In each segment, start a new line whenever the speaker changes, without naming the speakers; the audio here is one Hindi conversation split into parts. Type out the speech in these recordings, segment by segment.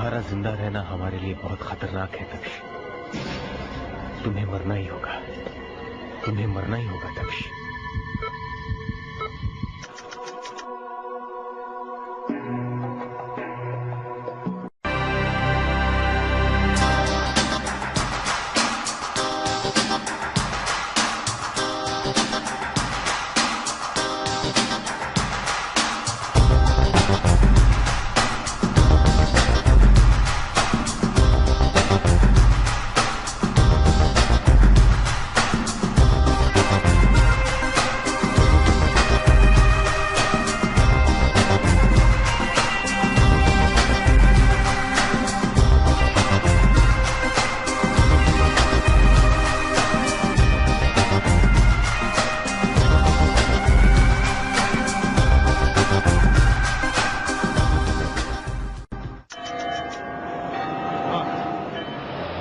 तुम्हारा जिंदा रहना हमारे लिए बहुत खतरनाक है दक्ष। तुम्हें मरना ही होगा, तुम्हें मरना ही होगा दक्ष।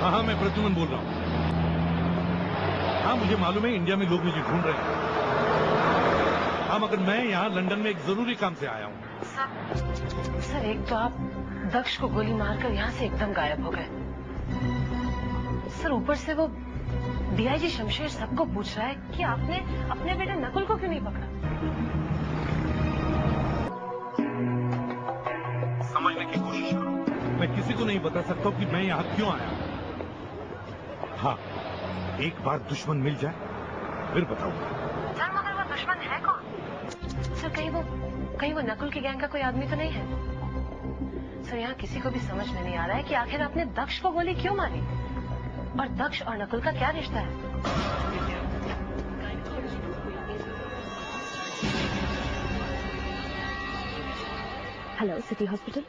हाँ, मैं प्रद्युमन बोल रहा हूँ। हाँ, मुझे मालूम है इंडिया में लोग मुझे ढूंढ रहे हैं। हाँ, मगर मैं यहाँ लंदन में एक जरूरी काम से आया हूँ।
सर एक तो आप दक्ष को गोली मारकर यहाँ से एकदम गायब हो गए। सर ऊपर से वो डीआईजी शमशेर सबको पूछ रहा है कि आपने अपने बेटे नकुल को क्यों नहीं पकड़ा।
समझने की कोशिश करो। मैं किसी को नहीं बता सकता कि मैं यहाँ क्यों आया हूँ। हाँ, एक बार दुश्मन मिल जाए फिर बताऊंगा।
सर मगर वो दुश्मन है कौन? सर कहीं वो नकुल की गैंग का कोई आदमी तो नहीं है? सर यहाँ किसी को भी समझ में नहीं आ रहा है कि आखिर आपने दक्ष को गोली क्यों मारी और दक्ष और नकुल का क्या रिश्ता है।
Hello, city hospital.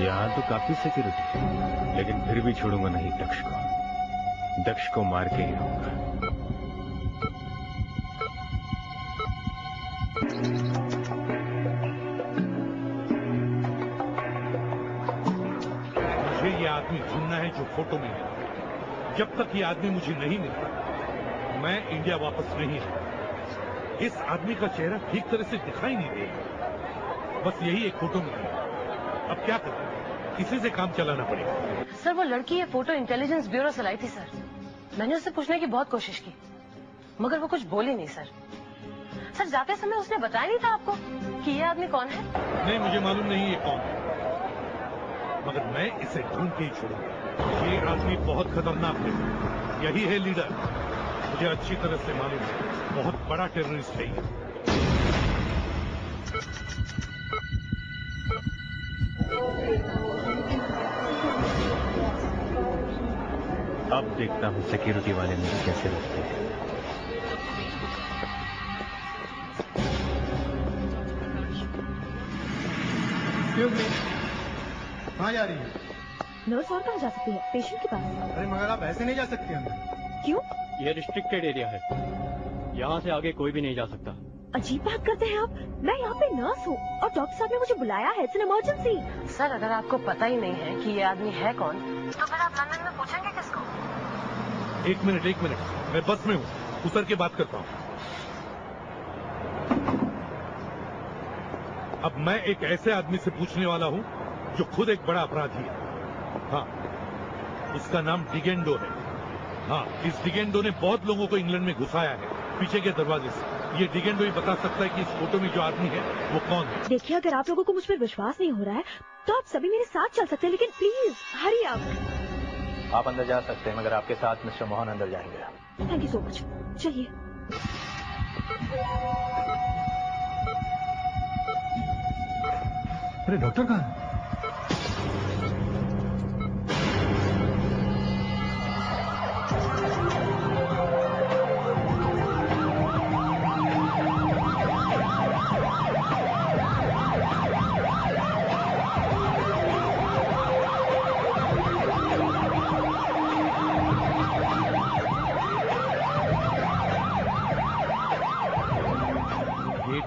यहाँ तो काफी सिक्योरिटी है, लेकिन फिर भी छोड़ूंगा नहीं दक्ष को। दक्ष को मार के ही रहूंगा।
मुझे ये आदमी ढूंढना है जो फोटो में है। जब तक ये आदमी मुझे नहीं मिलता मैं इंडिया वापस नहीं आऊंगा। इस आदमी का चेहरा ठीक तरह से दिखाई नहीं देगा। बस यही एक फोटो में है। अब क्या करें? किसी से काम चलाना पड़ेगा।
सर वो लड़की ये फोटो इंटेलिजेंस ब्यूरो से लाई थी सर। मैंने उससे पूछने की बहुत कोशिश की मगर वो कुछ बोली नहीं सर। सर जाते समय उसने बताया नहीं था आपको कि ये आदमी कौन है?
नहीं, मुझे मालूम नहीं ये कौन है, मगर मैं इसे ढूंढ के ही छोड़ूंगा। ये आदमी बहुत खतरनाक है। यही है लीडर। मुझे अच्छी तरह से मालूम है, बहुत बड़ा टेररिस्ट है ये।
अब देखता हूँ सिक्योरिटी वाले मुझे कैसे रोकते हैं।
कहाँ जा रही है?
नर्स और कहाँ जा सकती है? पेशेंट के पास।
अरे मगर आप ऐसे नहीं जा सकते अंदर।
क्यों?
ये रिस्ट्रिक्टेड एरिया है, यहाँ से आगे कोई भी नहीं जा सकता।
अजीब बात करते हैं आप। मैं यहाँ पे नर्स हूँ और डॉक्टर साहब ने मुझे बुलाया है। It's an emergency.
सर अगर आपको पता ही नहीं है कि ये आदमी है कौन तो फिर आप लंदन में पूछेंगे किसको?
एक मिनट, मैं बस में हूँ, उतर के बात करता हूँ। अब मैं एक ऐसे आदमी से पूछने वाला हूँ जो खुद एक बड़ा अपराधी है। हाँ, उसका नाम डिगेंडो है। हाँ, इस डिगेंडो ने बहुत लोगों को इंग्लैंड में घुसाया है पीछे के दरवाजे से। ये डिगेंडो ही बता सकता है कि इस फोटो में जो आदमी है वो कौन है।
देखिए, अगर आप लोगों को मुझ पर विश्वास नहीं हो रहा है तो आप सभी मेरे साथ चल सकते हैं, लेकिन प्लीज हरी आप।
आप अंदर जा सकते हैं मगर आपके साथ मिस्टर मोहन अंदर जाएंगे।
Thank you so much. चलिए।
अरे डॉक्टर कहाँ है?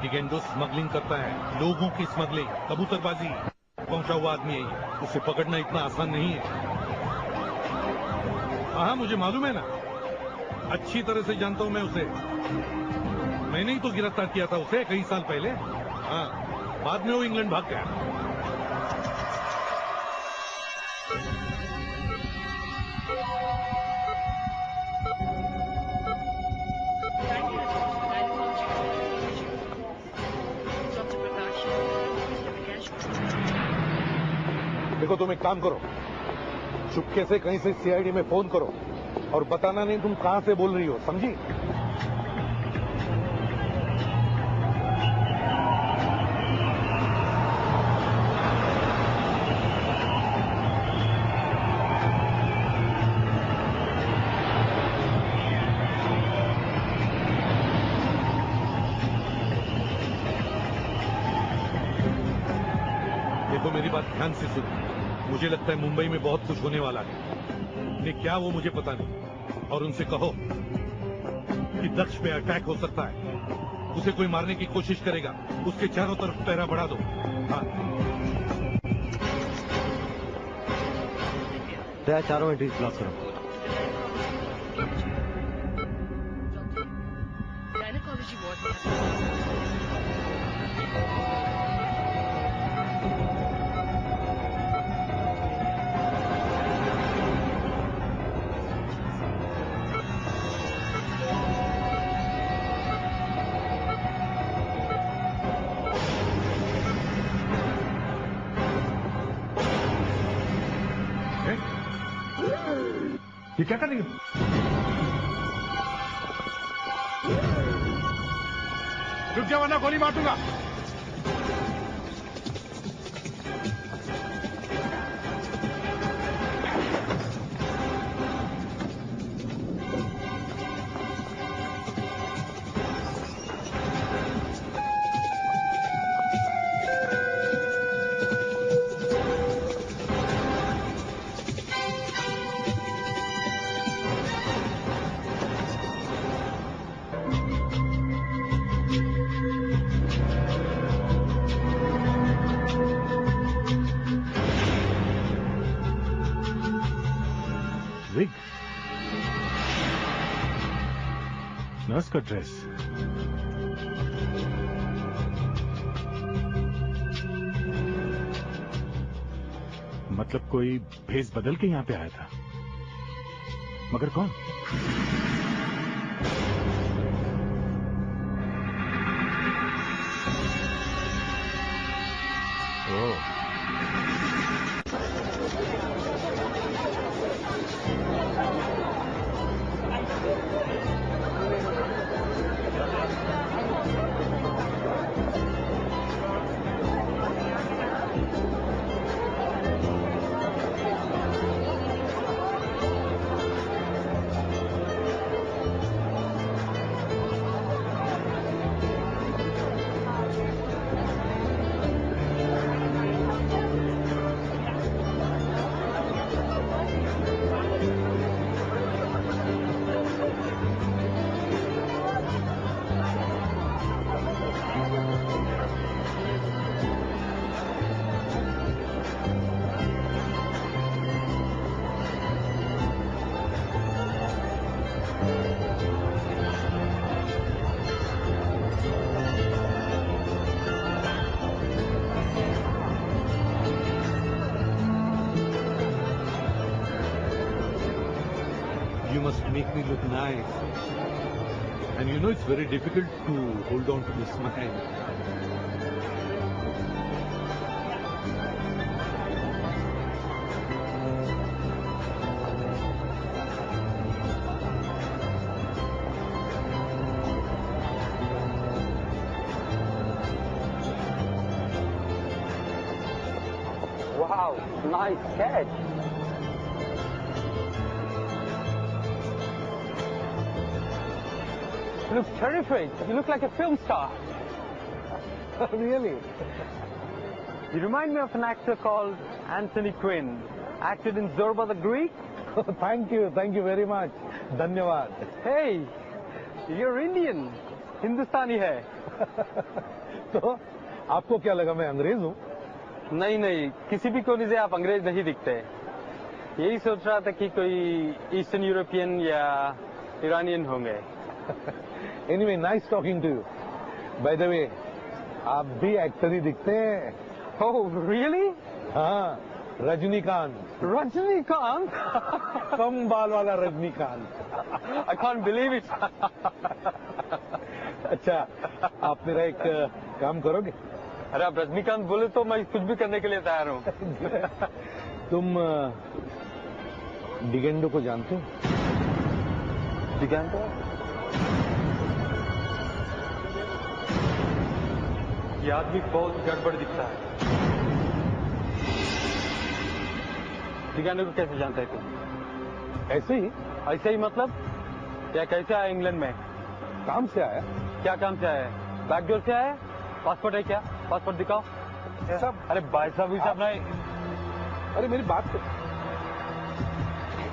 डिगेंडो स्मगलिंग करता है, लोगों की स्मगलिंग, कबूतरबाजी पहुंचा हुआ आदमी है ये। उसे पकड़ना इतना आसान नहीं है। हाँ, मुझे मालूम है ना, अच्छी तरह से जानता हूं मैं उसे। मैंने ही तो गिरफ्तार किया था उसे कई साल पहले। हाँ, बाद में वो इंग्लैंड भाग गया। देखो, तुम एक काम करो, चुपके से कहीं से सीआईडी में फोन करो और बताना नहीं तुम कहां से बोल रही हो, समझी? देखो, मेरी बात ध्यान से सुनो। मुझे लगता है मुंबई में बहुत कुछ होने वाला है, लेकिन क्या वो मुझे पता नहीं। और उनसे कहो कि दक्ष पे अटैक हो सकता है, उसे कोई मारने की कोशिश करेगा, उसके चारों तरफ पहरा बढ़ा दो। हाँ,
दया, चारों एंट्रीज ब्लॉक करो।
गायनेकोलॉजी वार्ड में
ये क्या कर रही हो? रुक जा वरना गोली मार दूंगा।
विग, नर्स का ड्रेस, मतलब कोई भेस बदल के यहां पे आया था, मगर कौन? ओह,
You must make me look nice. And you know it's very difficult to hold on to the smile.
Wow, nice catch. You look terrific. You look like a film star.
Really?
You remind me of an actor called Anthony Quinn. Acted in Zorba the Greek.
Thank you very much. Dhanyawad.
Hey, you're Indian. Hindustani hai.
तो आपको क्या लगा मैं अंग्रेज हूँ?
नहीं नहीं, किसी भी कोने से आप अंग्रेज नहीं दिखते। यही सोच रहा था कि कोई ईस्टर्न यूरोपियन या ईरानियन होंगे।
Anyway nice talking to you. By the way आप भी एक्टर ही दिखते हैं।
Oh really?
हाँ, रजनीकांत।
रजनीकांत?
कम बाल वाला Rajinikanth.
I can't believe it.
अच्छा, आप मेरा एक काम करोगे?
अरे आप रजनीकांत बोले तो मैं कुछ भी करने के लिए तैयार हूँ।
तुम डिगेंडो को जानते हो?
डिगेंडो? ये आदमी बहुत गड़बड़ दिखता है। डिगेंडो को कैसे जानता है तू?
ऐसे ही?
ऐसे ही मतलब? क्या कैसे आया इंग्लैंड में?
काम से आया।
क्या काम से आया? बैकडोर से आया? पासपोर्ट है क्या? पासपोर्ट दिखाओ।
सब।
अरे भाई साहब नहीं।
अरे मेरी बात तो।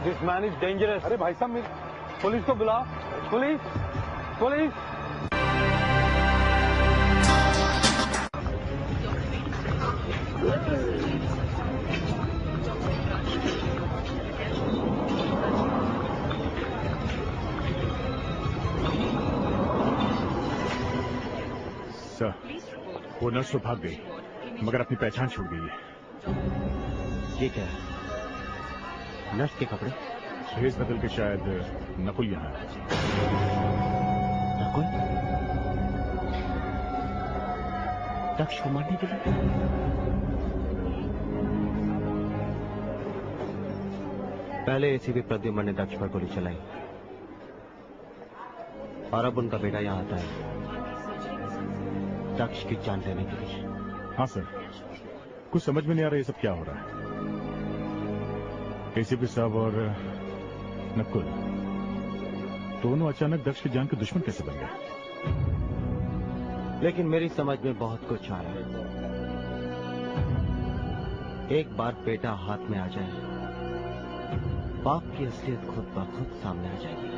This man is dangerous.
अरे भाई साहब मेरी।
पुलिस को बुलाओ। Police police.
सर, वो नर्स तो भाग गई मगर अपनी पहचान छूट गई है।
ये क्या है? नर्स के कपड़े?
भेस बदल के शायद नकुल यहाँ है।
नकुल? दक्ष को मारने के लिए? पहले एसीपी प्रद्युमन ने दक्ष पर गोली चलाई और अब उनका बेटा यहाँ आता है दक्ष की जान लेने के लिए।
हाँ सर, कुछ समझ में नहीं आ रहा ये सब क्या हो रहा है। एसीपी साहब और नकुल दोनों अचानक दक्ष की जान के दुश्मन कैसे बन गए?
लेकिन मेरी समझ में बहुत कुछ आ रहा है। एक बार बेटा हाथ में आ जाए, बाप की असलियत खुद ब खुद सामने आ जाएगी।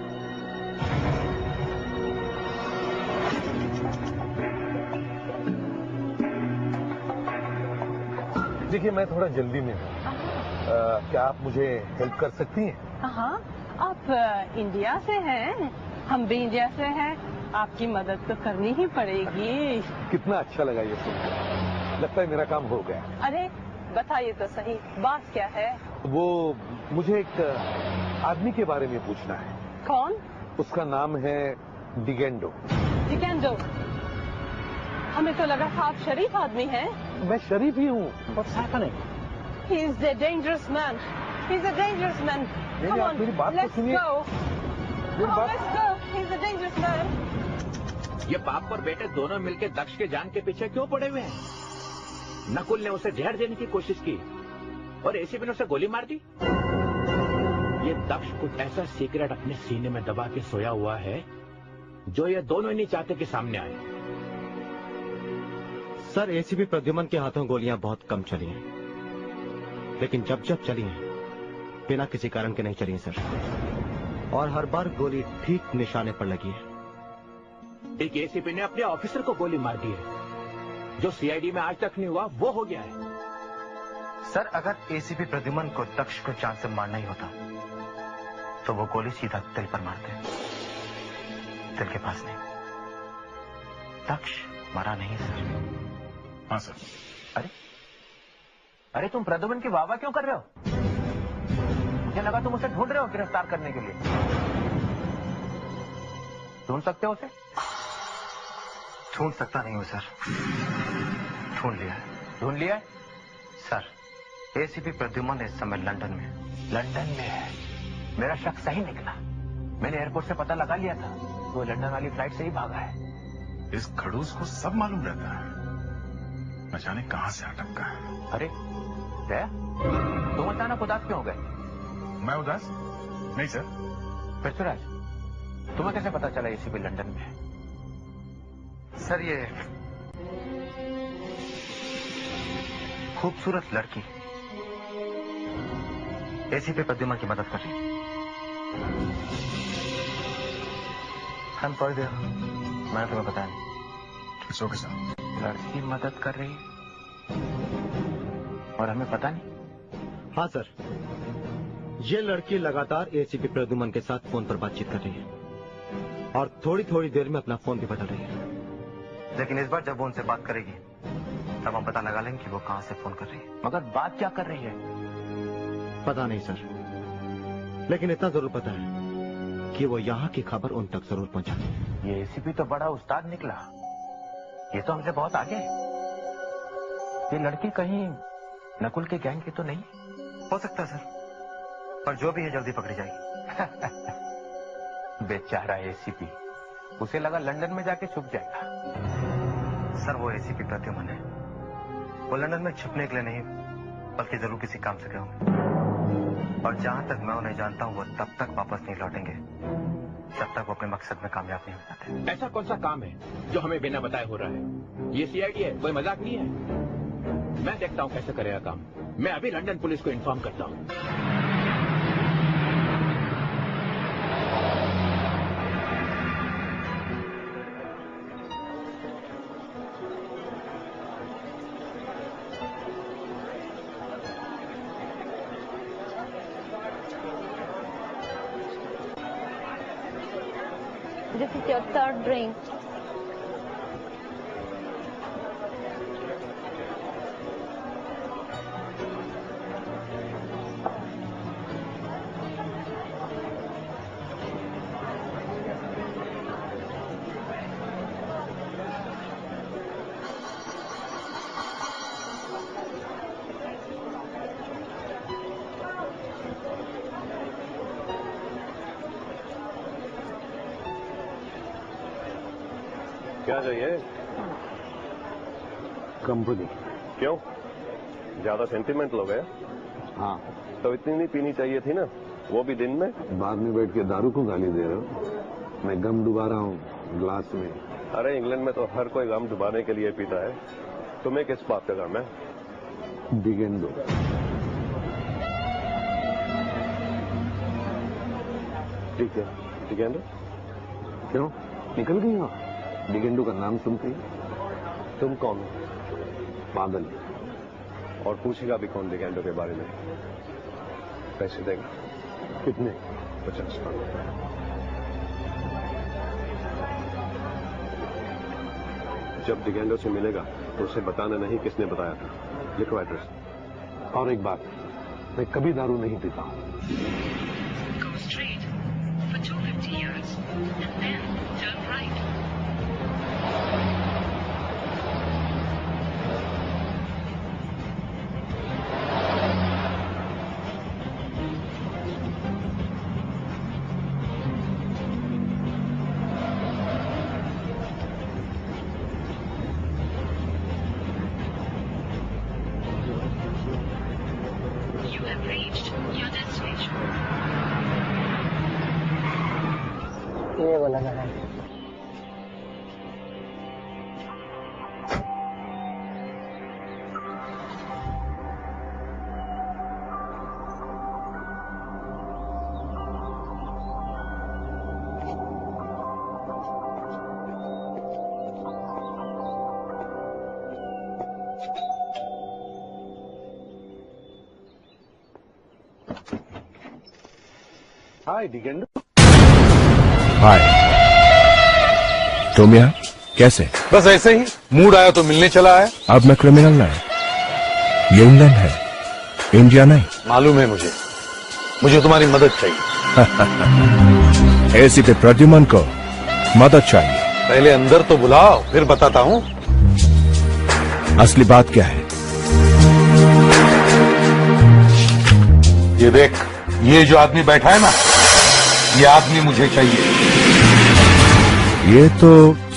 देखिए मैं थोड़ा जल्दी में हूँ। क्या आप मुझे हेल्प कर सकती हैं?
हाँ, आप इंडिया से हैं, हम भी इंडिया से हैं, आपकी मदद तो करनी ही पड़ेगी।
कितना अच्छा लगा ये सुनकर। लगता है मेरा काम हो गया।
अरे बताइए तो सही, बात क्या है?
वो मुझे एक आदमी के बारे में पूछना है।
कौन?
उसका नाम है डिगेंडो।
डिगेंडो? हमें तो लगा था आप शरीफ आदमी हैं।
मैं शरीफ ही हूँ। What's happening?
He is a dangerous man. He's a dangerous man. Come on,
मेरी बात तो
let's
सुनिए।
go. Let's go. He's a dangerous man.
ये बाप और बेटे दोनों मिलकर दक्ष के जान के पीछे क्यों पड़े हुए हैं? नकुल ने उसे जहर देने की कोशिश की और एसीपी ने उसे गोली मार दी। ये दक्ष कुछ ऐसा सीक्रेट अपने सीने में दबा के सोया हुआ है जो ये दोनों ही नहीं चाहते कि सामने आए।
सर, एसीपी प्रद्युमन के हाथों गोलियां बहुत कम चली हैं, लेकिन जब जब चली हैं बिना किसी कारण के नहीं चली हैं सर। और हर बार गोली ठीक निशाने पर लगी है।
एक एसीपी ने अपने ऑफिसर को गोली मार दी है। जो सीआईडी में आज तक नहीं हुआ वो हो गया है।
सर, अगर एसीपी प्रद्युमन को दक्ष को जान से मारना ही होता तो वो गोली सीधा दिल पर मारते। दिल के पास नहीं। दक्ष मरा नहीं सर।
हाँ सर।
अरे तुम प्रद्युमन की वाहवाह क्यों कर रहे हो? मुझे लगा तुम उसे ढूंढ रहे हो गिरफ्तार करने के लिए। ढूंढ सकते हो उसे? ढूंढ सकता नहीं हूं सर। ढूंढ लिया है। ढूंढ लिया है? सर, एसीपी प्रद्युमन इस समय लंदन में। लंदन में है? मेरा शक सही निकला। मैंने एयरपोर्ट से पता लगा लिया था। वो लंदन वाली फ्लाइट से ही भागा है।
इस खड़ूस को सब मालूम रहता है, न जाने कहां से अटका है।
अरे दया, तुम अचानक उदास क्यों हो गए?
मैं उदास नहीं सर।
पृथ्वीराज, तुम्हें कैसे पता चला एसीपी लंदन में है? सर, ये खूबसूरत लड़की एसीपी प्रद्युमन की मदद कर रही। I'm sorry dear, मैंने तुम्हें बताया नहीं।
Okay sir.
लड़की मदद कर रही और हमें पता नहीं।
हाँ सर, ये लड़की लगातार एसीपी प्रद्युमन के साथ फोन पर बातचीत कर रही है। और थोड़ी थोड़ी देर में अपना फोन भी बदल रही है।
लेकिन इस बार जब वो उनसे बात करेगी तब हम पता लगा लेंगे कि वो कहां से फोन कर रही है।
मगर बात क्या कर रही है?
पता नहीं सर, लेकिन इतना जरूर पता है कि वो यहाँ की खबर उन तक जरूर पहुंचा।
ये एसीपी तो बड़ा उस्ताद निकला, ये तो हमसे बहुत आगे है। ये लड़की कहीं नकुल के गैंग की तो नहीं?
हो सकता है सर, पर जो भी है जल्दी पकड़ी जाएगी।
बेचारा एसीपी, उसे लगा लंदन में जाके छुप जाएगा।
सर वो एसीपी प्रद्युमन है, वो लंदन में छुपने के लिए नहीं बल्कि जरूर किसी काम से गए होंगे। और जहां तक मैं उन्हें जानता हूं वो तब तक वापस नहीं लौटेंगे जब तक वो अपने मकसद में कामयाब नहीं हो जाते।
ऐसा कौन सा काम है जो हमें बिना बताए हो रहा है? ये सीआईडी है, कोई मजाक नहीं है। मैं देखता हूं कैसे करेगा काम। मैं अभी लंदन पुलिस को इन्फॉर्म करता हूं।
This is your third drink.
क्या चाहिए?
कंपनी।
क्यों, ज्यादा सेंटिमेंट हो गया?
हाँ।
तो इतनी नहीं पीनी चाहिए थी ना, वो भी दिन में।
बाद में बैठ के दारू को गाली दे रहे हो? मैं गम डुबा रहा हूँ ग्लास में।
अरे इंग्लैंड में तो हर कोई गम डुबाने के लिए पीता है, तुम्हें किस बात का गम है?
डिगेंडो।
ठीक है, डिगेंडो।
क्यों, निकल गई हो? डिगेंडो का नाम सुनते ही?
तुम कौन हो?
बादल।
और पूछेगा भी कौन डिगेंडो के बारे में? पैसे देगा?
कितने?
50 पाउंड। जब डिगेंडो से मिलेगा तो उसे बताना नहीं किसने बताया था। लिखो एड्रेस।
और एक बात, मैं कभी दारू नहीं पीता हूँ।
Go straight for 250 yards and then turn right. You have reached your destination.
ये बोला था।
हाय डिगेंडो।
हाय। तुम यहाँ कैसे?
बस ऐसे ही, मूड आया तो मिलने चला आया।
अब मैं क्रिमिनल नहीं, ये इंग्लैंड है, इंडिया नहीं।
मालूम है मुझे तुम्हारी मदद चाहिए।
एसीपी प्रद्युमन को मदद चाहिए।
पहले अंदर तो बुलाओ, फिर बताता हूँ।
असली बात क्या है?
ये देख, ये जो आदमी बैठा है ना, ये आदमी मुझे चाहिए।
ये तो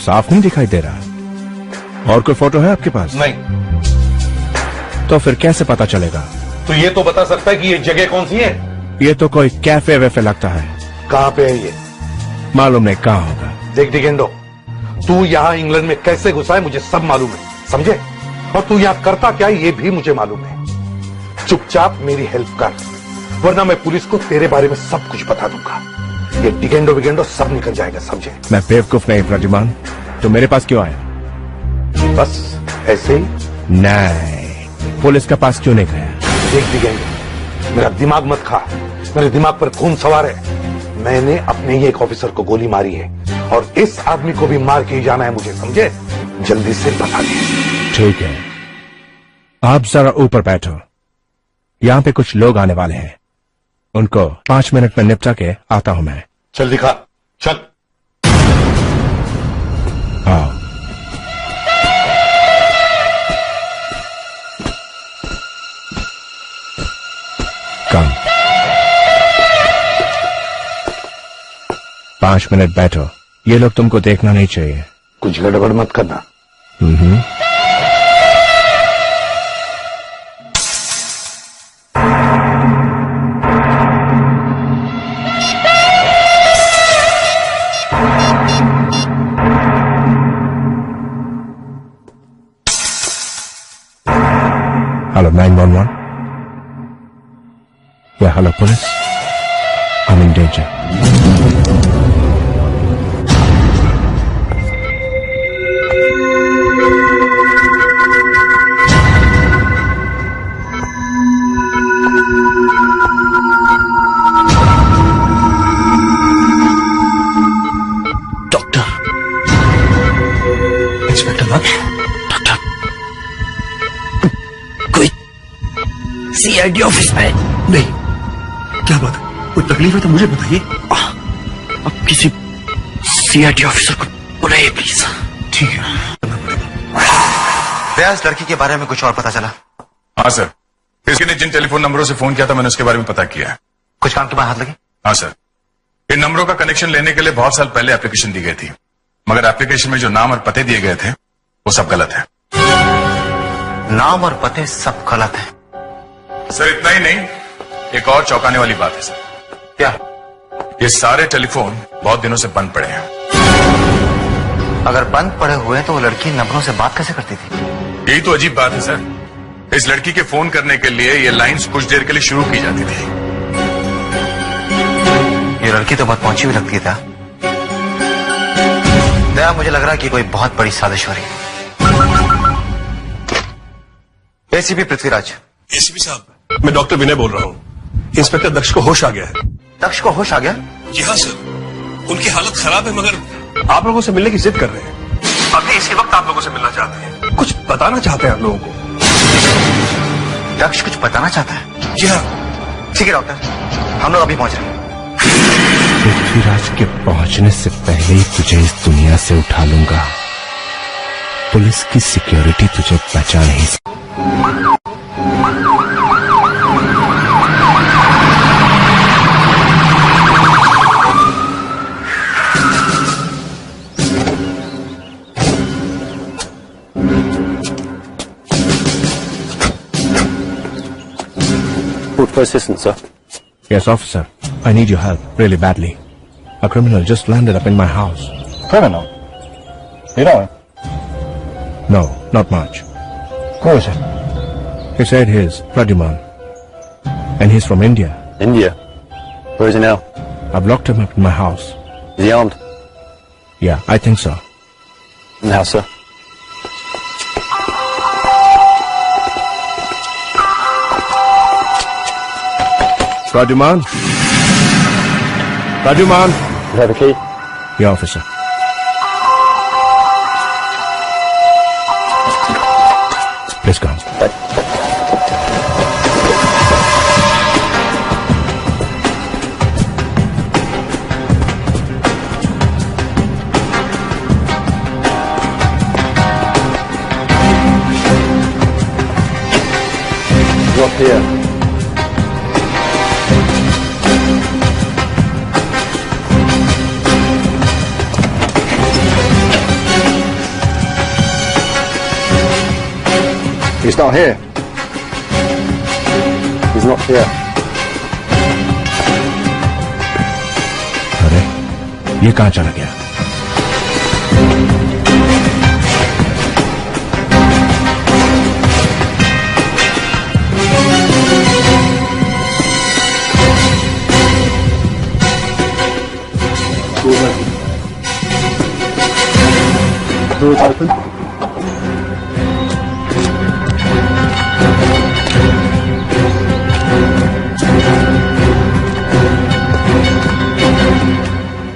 साफ नहीं दिखाई दे रहा। और कोई फोटो है आपके पास?
नहीं।
तो फिर कैसे पता चलेगा?
तो ये तो बता सकता है कि ये जगह कौन सी है?
ये तो कोई कैफे वैफे लगता है।
कहाँ पे है ये?
मालूम नहीं कहाँ होगा।
देख डिगेंडो, तू यहाँ इंग्लैंड में कैसे घुसा है मुझे सब मालूम है, समझे? और तू यहाँ करता क्या है ये भी मुझे मालूम है। चुपचाप मेरी हेल्प कर, वरना मैं पुलिस को तेरे बारे में सब कुछ बता दूंगा। ये डिगेंडो विगेंडो सब निकल जाएगा, समझे?
मैं बेवकूफ नहीं प्रद्युमन, तो मेरे पास क्यों आया?
बस ऐसे ही?
नहीं, पुलिस के पास क्यों नहीं गया?
देख डिगेंडो, मेरा दिमाग मत खा, मेरे दिमाग पर खून सवार है। मैंने अपने ही एक ऑफिसर को गोली मारी है और इस आदमी को भी मार के ही जाना है मुझे, समझे? जल्दी से बता दे।
ठीक है, आप जरा ऊपर बैठो, यहाँ पे कुछ लोग आने वाले हैं, उनको 5 मिनट में निपटा के आता हूं मैं।
चल दिखा, चल।
हाँ, कम 5 मिनट बैठो, ये लोग तुमको देखना नहीं चाहिए।
कुछ गड़बड़ मत करना।
Hello, 911. Yeah, hello, police. I'm in danger.
Doctor, inspector Daksh, doctor, कोई सीआईडी ऑफिस में? नहीं, क्या बात है? कोई तकलीफ है तो मुझे बताइए। अब किसी सीआईडी ऑफिसर को बुलाइए प्लीज। ठीक है।
भैया, इस लड़की के बारे में कुछ और पता चला?
हाँ सर, इसने जिन टेलीफोन नंबरों से फोन किया था मैंने उसके बारे में पता किया है।
कुछ काम के बाद हाथ लगे?
हाँ सर, इन नंबरों का कनेक्शन लेने के लिए बहुत साल पहले एप्लीकेशन दी गई थी, मगर एप्लीकेशन में जो नाम और पते दिए गए थे वो सब गलत है।
नाम और पते सब गलत है?
सर इतना ही नहीं, एक और चौंकाने वाली बात है सर।
क्या?
ये सारे टेलीफोन बहुत दिनों से बंद पड़े हैं।
अगर बंद पड़े हुए तो वो लड़की नंबरों से बात कैसे करती थी?
यही तो अजीब बात है सर। इस लड़की के फोन करने के लिए ये लाइंस कुछ देर के लिए शुरू की जाती थी।
ये लड़की तो बहुत पहुंची हुई लगती था। दया, मुझे लग रहा है कि कोई बहुत बड़ी साजिश हो रही है। एसीपी पृथ्वीराज।
एसीपी साहब, मैं डॉक्टर विनय बोल रहा हूँ। इंस्पेक्टर दक्ष को होश आ गया है।
दक्ष को होश आ गया?
जी हाँ सर, उनकी हालत खराब है, मगर आप लोगों से मिलने की जिद कर रहे हैं। अभी इसी वक्त आप लोगों से मिलना चाहते हैं, कुछ बताना चाहते हैं आप लोगों को।
दक्ष कुछ बताना चाहता है?
जी हाँ।
ठीक है डॉक्टर, हम लोग अभी पहुंच रहे हैं।
पृथ्वीराज के पहुंचने से पहले ही तुझे इस दुनिया से उठा लूंगा। पुलिस की सिक्योरिटी तुझे बचा नहीं सकती।
Food for assistance, sir.
Yes, officer. I need your help really badly. A criminal just landed up in my house.
Criminal? You know him?
No, not much.
Who is it?
He said he's Pradyuman. And he's from India.
India? Where is he now?
I've locked him up in my house.
Is he armed?
Yeah, I think so.
Now, sir.
Pradyuman? Pradyuman?
You have a key?
Yeah, officer. Please come.
You're up here. He's not here. He's not here.
अरे, ये कहाँ चला गया?
Doors open.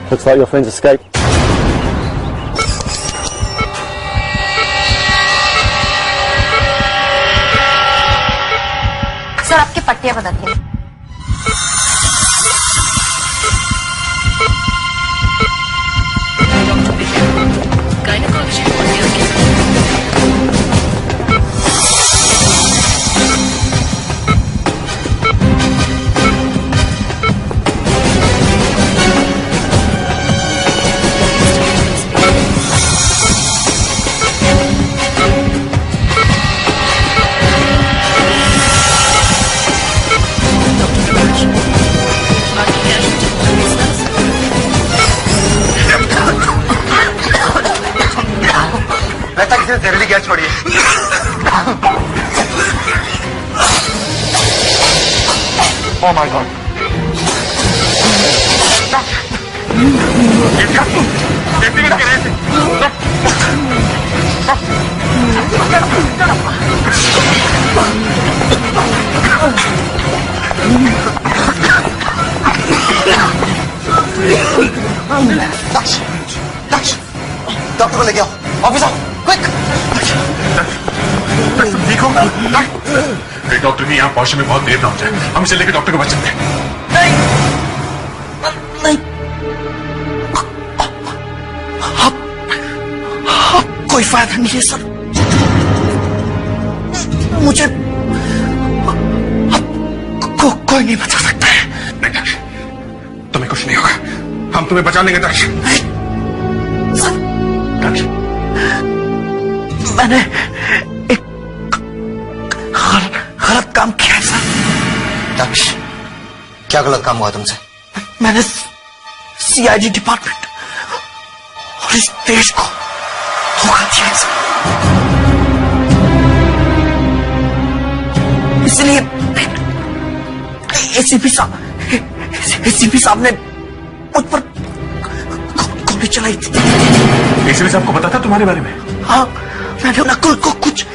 Looks like your friend's escaped.
पट्टियां बताती हूँ। गायनेकोलॉजी
जहरीली गैस छोड़ी है। Oh my God. डॉक्टर को लेके आओ। Officer quick.
ठीक हो? डॉक्टर ने यहाँ पहुंचने में बहुत देर ना हो जाए, हम इसे लेकर डॉक्टर को बच सकते हैं।
नहीं, कोई फायदा नहीं है सर, मुझे कोई नहीं बचा सकता है।
तुम्हें कुछ नहीं होगा, हम तुम्हें बचा लेंगे दक्ष।
मैंने एक गलत काम किया है सर।
दक्ष, क्या गलत काम हुआ तुमसे?
मैंने सीआईडी डिपार्टमेंट और इस देश को धोखा दिया है सर। इसलिए एसीपी साहब ने मुझ पर गोली चलाई थी।
एसीपी साहब को पता था तुम्हारे बारे में?
हाँ, मैंने नकुल को कुछ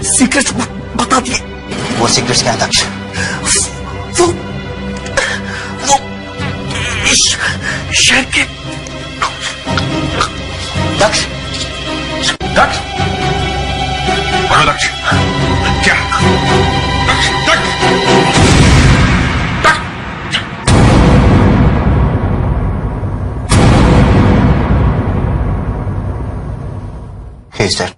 सीक्रेट्स बता दिए।
वो सीक्रेट्स क्या है दक्ष?
वो शहर के
दक्ष बोलो दक्ष, क्या? दक्ष
He's dead.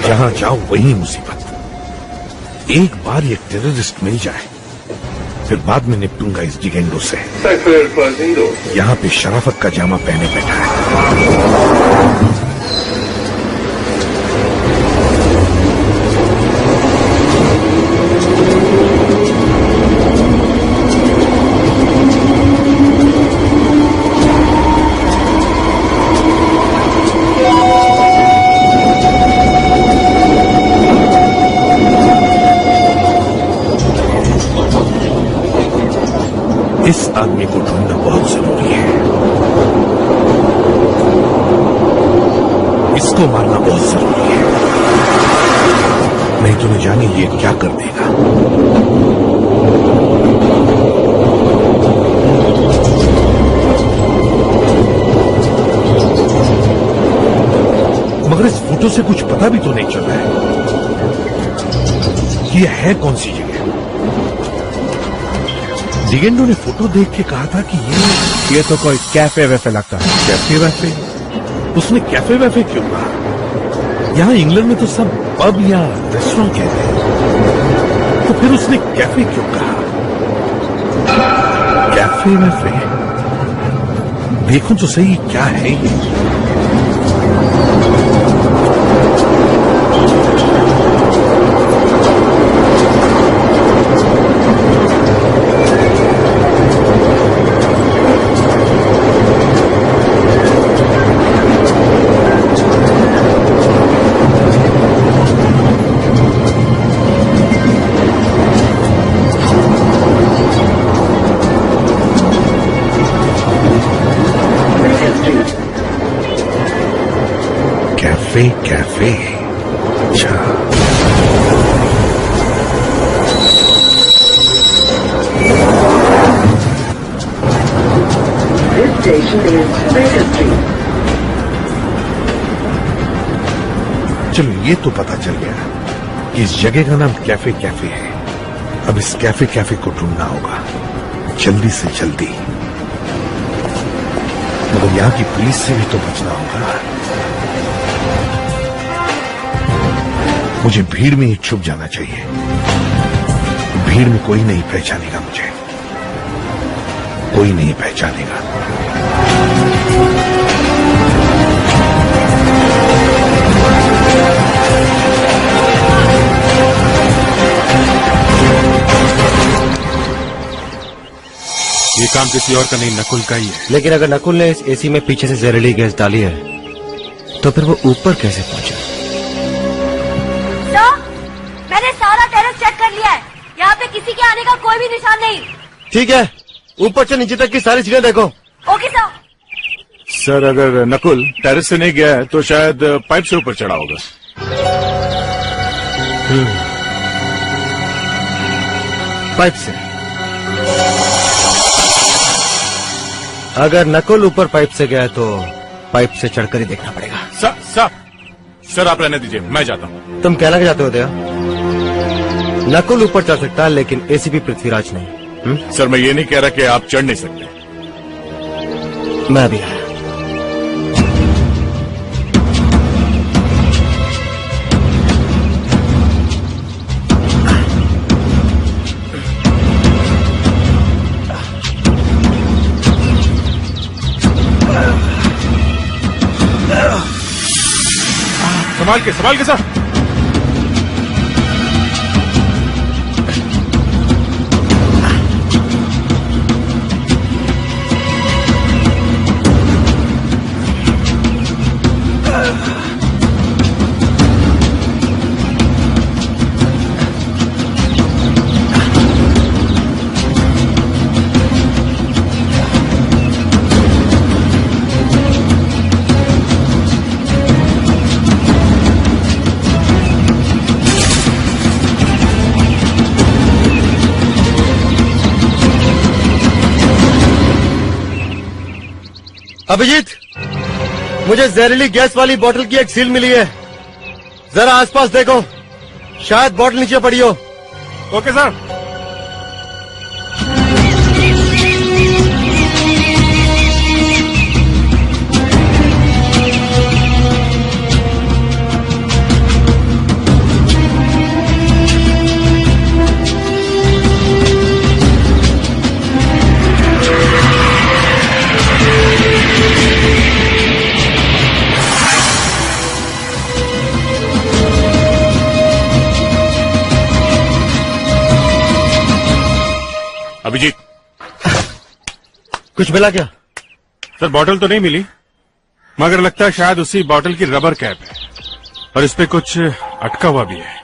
जहां जाओ वही मुसीबत। एक बार ये टेररिस्ट मिल जाए, फिर बाद में निपटूंगा इस जिगेंडो से। यहाँ पे शराफत का जामा पहने बैठा है। इस आदमी को ढूंढना बहुत जरूरी है। इसको मारना बहुत जरूरी है, नहीं तो न जाने ये क्या कर देगा। मगर इस फोटो से कुछ पता भी तो नहीं चल रहा है कि यह है कौन सी जगह। जिगेंडो ने फोटो देख के कहा था कि ये तो कोई कैफे वैफे लगता है। कैफे वैफे? उसने कैफे वैफे क्यों कहा? यहाँ इंग्लैंड में तो सब पब या रेस्टोरेंट कहते हैं, तो फिर उसने कैफे क्यों कहा? कैफे वैफे? देखो तो सही क्या है ये।
Cafe cafe. अच्छा, चलो ये तो पता चल गया कि इस जगह का नाम कैफे कैफे है। अब इस कैफे कैफे को ढूंढना होगा जल्दी से जल्दी, मगर यहां की पुलिस से भी तो बचना होगा। मुझे भीड़ में ही छुप जाना चाहिए, भीड़ में कोई नहीं पहचानेगा मुझे, कोई नहीं पहचानेगा।
ये काम किसी और का नहीं, नकुल का ही है।
लेकिन अगर नकुल ने इस एसी में पीछे से जहरीली गैस डाली है तो फिर वो ऊपर कैसे पहुंचे?
मैंने सारा टेरेस चेक कर लिया है, यहाँ पे किसी के आने का कोई भी निशान नहीं।
ठीक है, ऊपर से नीचे तक की सारी चीजें देखो।
Okay sir.
सर, अगर नकुल टेरेस से नहीं गया है तो शायद पाइप से ऊपर चढ़ा होगा।
पाइप से? अगर नकुल ऊपर पाइप से गया तो पाइप से चढ़कर ही देखना पड़ेगा।
सर आप रहने दीजिए, मैं जाता हूँ।
तुम कहना चाहते हो दया? नकुल ऊपर चढ़ सकता है लेकिन एसीपी पृथ्वीराज नहीं।
सर मैं ये नहीं कह रहा कि आप चढ़ नहीं सकते।
मैं भी आया।
संभाल के सर।
अभिजीत, मुझे जहरीली गैस वाली बोतल की एक सील मिली है, जरा आसपास देखो, शायद बोतल नीचे पड़ी हो।
Okay sir. अभिजीत,
कुछ मिला क्या?
सर बोतल तो नहीं मिली, मगर लगता है शायद उसी बोतल की रबर कैप है और इस पे कुछ अटका हुआ भी है।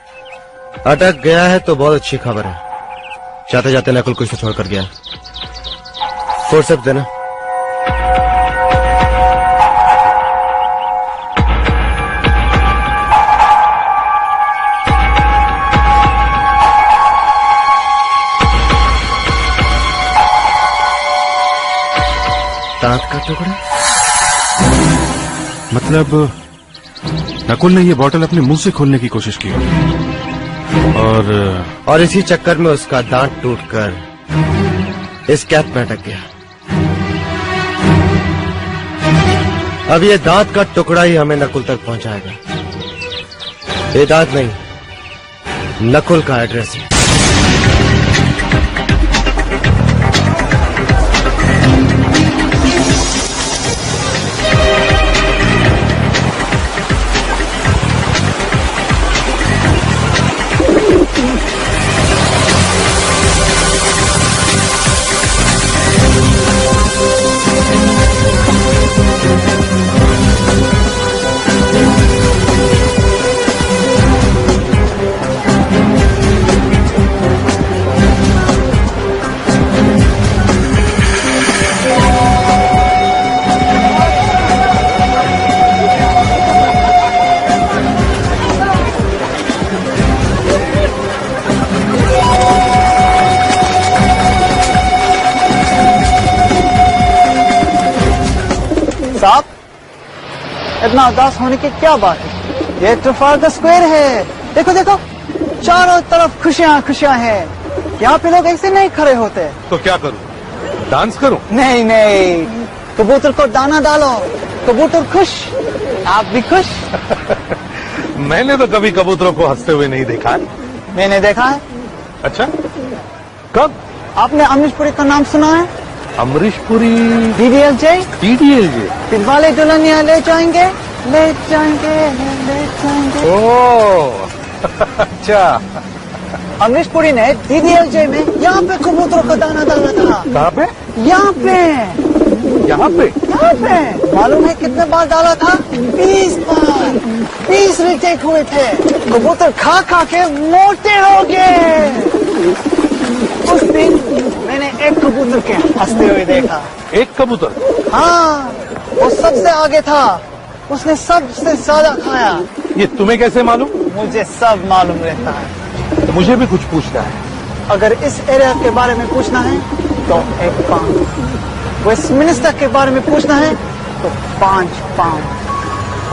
अटक गया है तो बहुत अच्छी खबर है। जाते जाते नकुल कुछ तो छोड़ कर गया। फोर्सेप्स देना। दांत का टुकड़ा?
मतलब नकुल ने ये बोतल अपने मुंह से खोलने की कोशिश की
और इसी चक्कर में उसका दांत टूटकर इस कैप में अटक गया। अब ये दांत का टुकड़ा ही हमें नकुल तक पहुंचाएगा। ये दांत नहीं, नकुल का एड्रेस है।
इतना उदास होने की क्या बात है? ये ट्रफाल्गर स्क्वायर है, देखो देखो, चारों तरफ खुशियां खुशियां हैं। यहाँ पे लोग ऐसे नहीं खड़े होते।
तो क्या करूं? डांस करूं?
नहीं नहीं, कबूतर को दाना डालो, कबूतर खुश, आप भी खुश।
मैंने तो कभी कबूतरों को हंसते हुए नहीं देखा है।
मैंने देखा है।
अच्छा, कब?
आपने अमरीश पुरी का नाम सुना है?
अमरीश पुरी?
डीडीएलजे।
डीडीएलजे?
दिलवाले दुल्हनिया ले जाएंगे, ले जाएंगे, ले जाएंगे।
ओह अच्छा।
अमरीश पुरी ने डीडीएलजे में यहाँ पे कबूतरों को दाना डाला था।
कहाँ पे?
यहाँ पे।
यहाँ पे?
यहाँ पे। मालूम है कितने बार डाला था? 20 बार। 20 रिटेक हुए थे। कबूतर खा खा के मोटे हो गए। उस दिन मैंने एक कबूतर के हंसते हुए देखा।
एक कबूतर?
हाँ, वो सबसे आगे था, उसने सबसे ज्यादा खाया।
ये तुम्हें कैसे मालूम?
मुझे सब मालूम रहता है।
तो मुझे भी कुछ पूछना है।
अगर इस एरिया के बारे में पूछना है तो 1 पाउंड, वेस्टमिनिस्टर के बारे में पूछना है तो 5 पाउंड,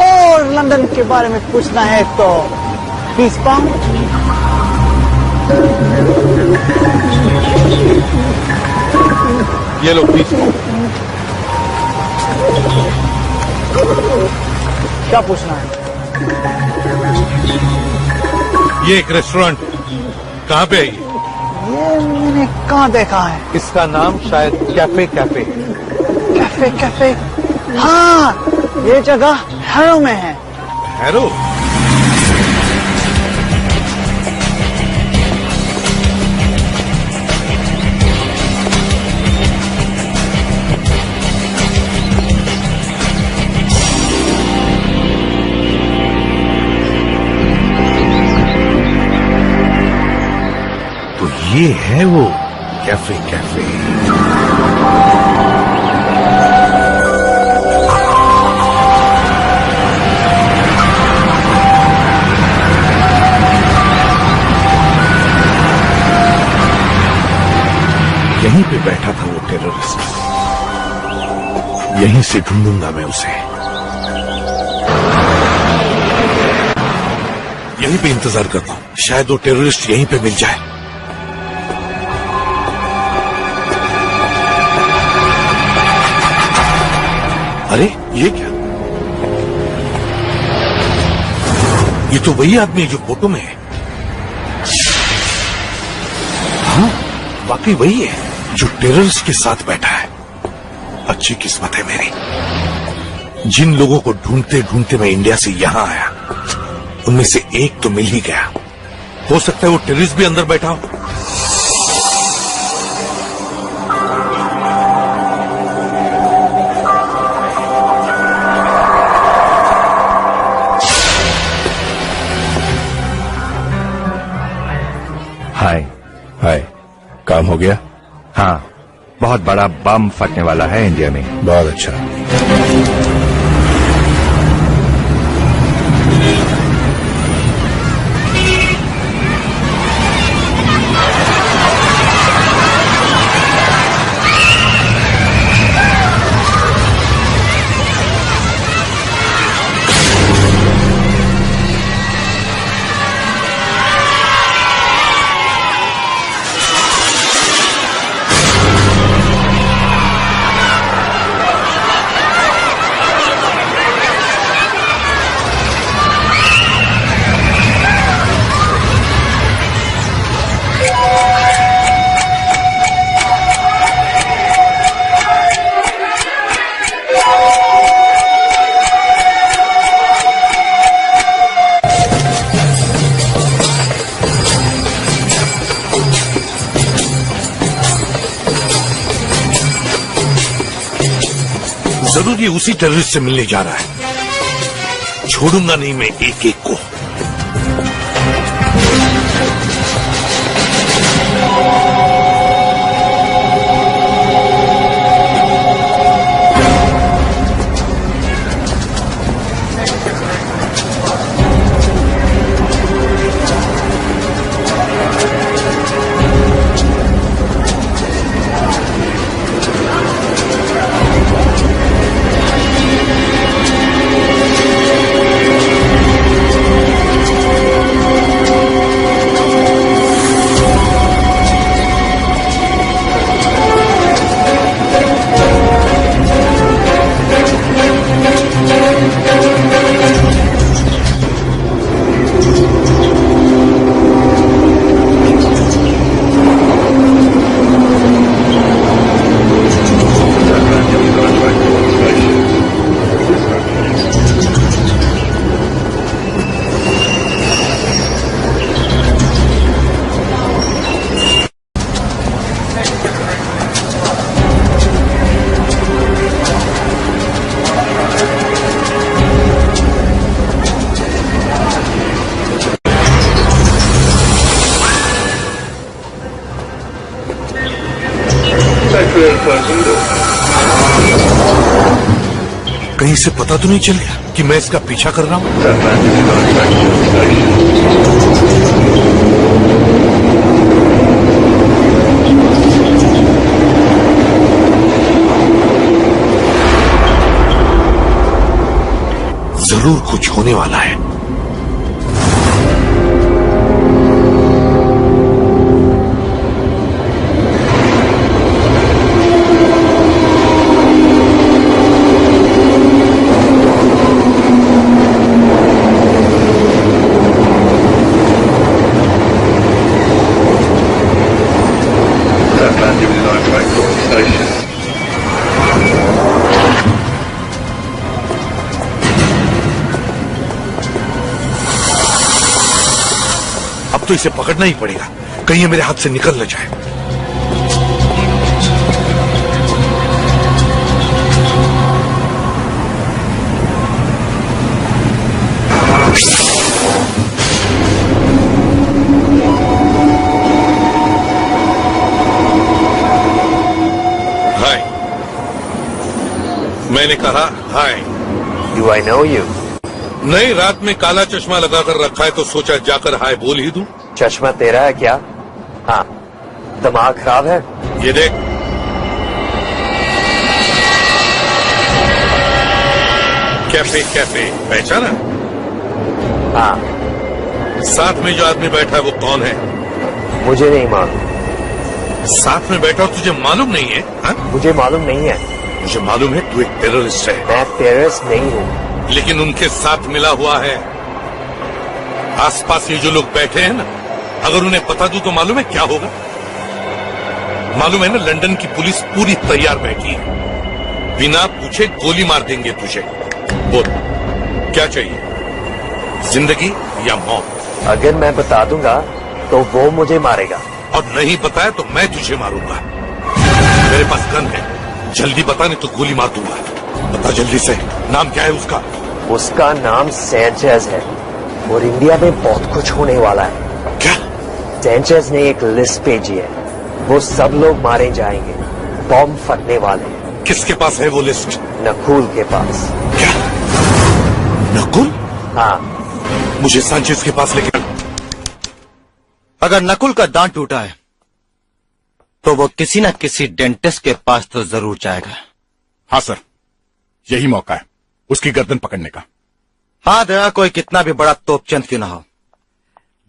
और लंदन के बारे में पूछना है तो 20 पाउंड।
ये लो 20 पाउंड।
क्या पूछना है?
ये एक रेस्टोरेंट कहाँ पे है?
ये मैंने कहाँ देखा है?
इसका नाम शायद कैफे कैफे।
Cafe cafe? हाँ, ये जगह हैरो में है।
हैरो? ये है वो कैफे कैफे। यहीं पे बैठा था वो टेररिस्ट, यहीं से ढूंढूंगा मैं उसे। यहीं पे इंतजार करता हूं, शायद वो टेररिस्ट यहीं पे मिल जाए। अरे ये क्या? ये तो वही आदमी है जो फोटो में है। हाँ, वाकई वही है जो टेररिस्ट के साथ बैठा है। अच्छी किस्मत है मेरी। जिन लोगों को ढूंढते ढूंढते मैं इंडिया से यहां आया, उनमें से एक तो मिल ही गया। हो सकता है वो टेररिस्ट भी अंदर बैठा हो।
हाय हाय, काम हो गया? हाँ, बहुत बड़ा बम फटने वाला है इंडिया में।
बहुत अच्छा। जरूर ये उसी टेररिस्ट से मिलने जा रहा है। छोड़ूंगा नहीं मैं एक एक को। कहीं से पता तो नहीं चल गया कि मैं इसका पीछा कर रहा हूं? जरूर कुछ होने वाला है। अब तो इसे पकड़ना ही पड़ेगा, कहीं ये मेरे हाथ से निकल न जाए। हाय, मैंने कहा hi.
Do I know you?
नहीं, रात में काला चश्मा लगाकर रखा है तो सोचा जाकर हाय बोल ही दूं।
चश्मा तेरा है क्या? हाँ। दिमाग खराब है?
ये देख, कैफे कैफे पहचाना?
हाँ।
साथ में जो आदमी बैठा है वो कौन है?
मुझे नहीं मालूम।
साथ में बैठा और तुझे मालूम नहीं है? हा?
मुझे मालूम नहीं है।
मुझे मालूम है तू एक टेररिस्ट है।
मैं टेररिस्ट नहीं हूँ।
लेकिन उनके साथ मिला हुआ है। आसपास ये जो लोग बैठे हैं ना, अगर उन्हें पता दूं तो मालूम है क्या होगा? मालूम है ना, लंदन की पुलिस पूरी तैयार बैठी है, बिना पूछे गोली मार देंगे तुझे। बोल क्या चाहिए, जिंदगी या मौत?
अगर मैं बता दूंगा तो वो मुझे मारेगा,
और नहीं बताया तो मैं तुझे मारूंगा। मेरे पास गन है, जल्दी बता नहीं तो गोली मार दूंगा। बता जल्दी से, नाम क्या है उसका?
उसका नाम सैंचेज है और इंडिया में बहुत कुछ होने वाला है।
क्या?
सैंचेज ने एक लिस्ट भेजी है, वो सब लोग मारे जाएंगे, बॉम्ब फटने वाले हैं।
किसके पास है वो लिस्ट?
नकुल के पास।
क्या? नकुल?
हाँ।
मुझे सैंचेज के पास लेके।
अगर नकुल का दांत टूटा है तो वो किसी न किसी डेंटिस्ट के पास तो जरूर जाएगा।
हाँ सर, यही मौका है उसकी गर्दन पकड़ने का।
हाँ दया, कोई कितना भी बड़ा तोपचंद क्यों ना हो,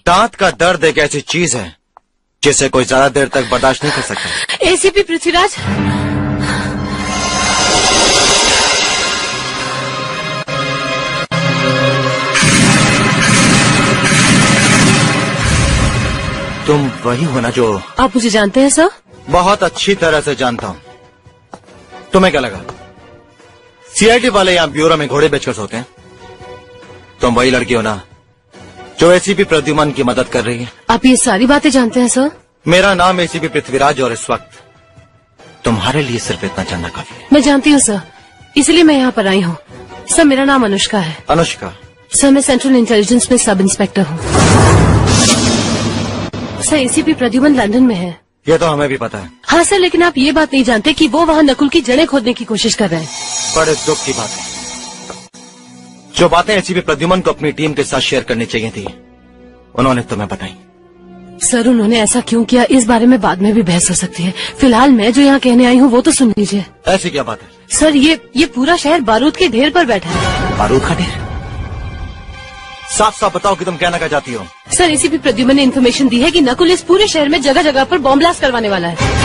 दांत का दर्द एक ऐसी चीज है जिसे कोई ज्यादा देर तक बर्दाश्त नहीं कर सकता।
एसीपी पृथ्वीराज,
तुम वही हो ना जो?
आप मुझे जानते हैं सर?
बहुत अच्छी तरह से जानता हूं। तुम्हें क्या लगा सीआईडी वाले यहां ब्यूरो में घोड़े बेचकर सोते हैं? तुम वही लड़की हो ना जो एसीपी प्रद्युमन की मदद कर रही है?
आप ये सारी बातें जानते हैं सर?
मेरा नाम एसीपी पृथ्वीराज और इस वक्त तुम्हारे लिए सिर्फ इतना जानना काफी है।
मैं जानती हूँ सर, इसलिए मैं यहाँ पर आई हूँ। सर मेरा नाम अनुष्का है।
अनुष्का?
सर मैं सेंट्रल इंटेलिजेंस में सब इंस्पेक्टर हूँ। सर एसीपी प्रद्युमन लंदन में है।
ये तो हमें भी पता है।
हाँ सर, लेकिन आप ये बात नहीं जानते कि वो वहाँ नकुल की जड़ें खोदने की कोशिश कर रहे हैं।
बड़े दुख की बात है। जो बातें एसीपी प्रद्युमन को अपनी टीम के साथ शेयर करनी चाहिए थी उन्होंने तुम्हें बताई।
सर उन्होंने ऐसा क्यों किया इस बारे में बाद में भी बहस हो सकती है। फिलहाल मैं जो यहाँ कहने आई हूँ वो तो सुन लीजिए।
ऐसी क्या बात है?
सर ये पूरा शहर बारूद के ढेर पर बैठा है।
बारूद का ढेर? साफ साफ बताओ कि तुम कहना क्या चाहती हो?
सर एसीपी प्रद्युमन ने इन्फॉर्मेशन दी है कि नकुल इस पूरे शहर में जगह जगह पर बॉम्ब ब्लास्ट करवाने वाला है।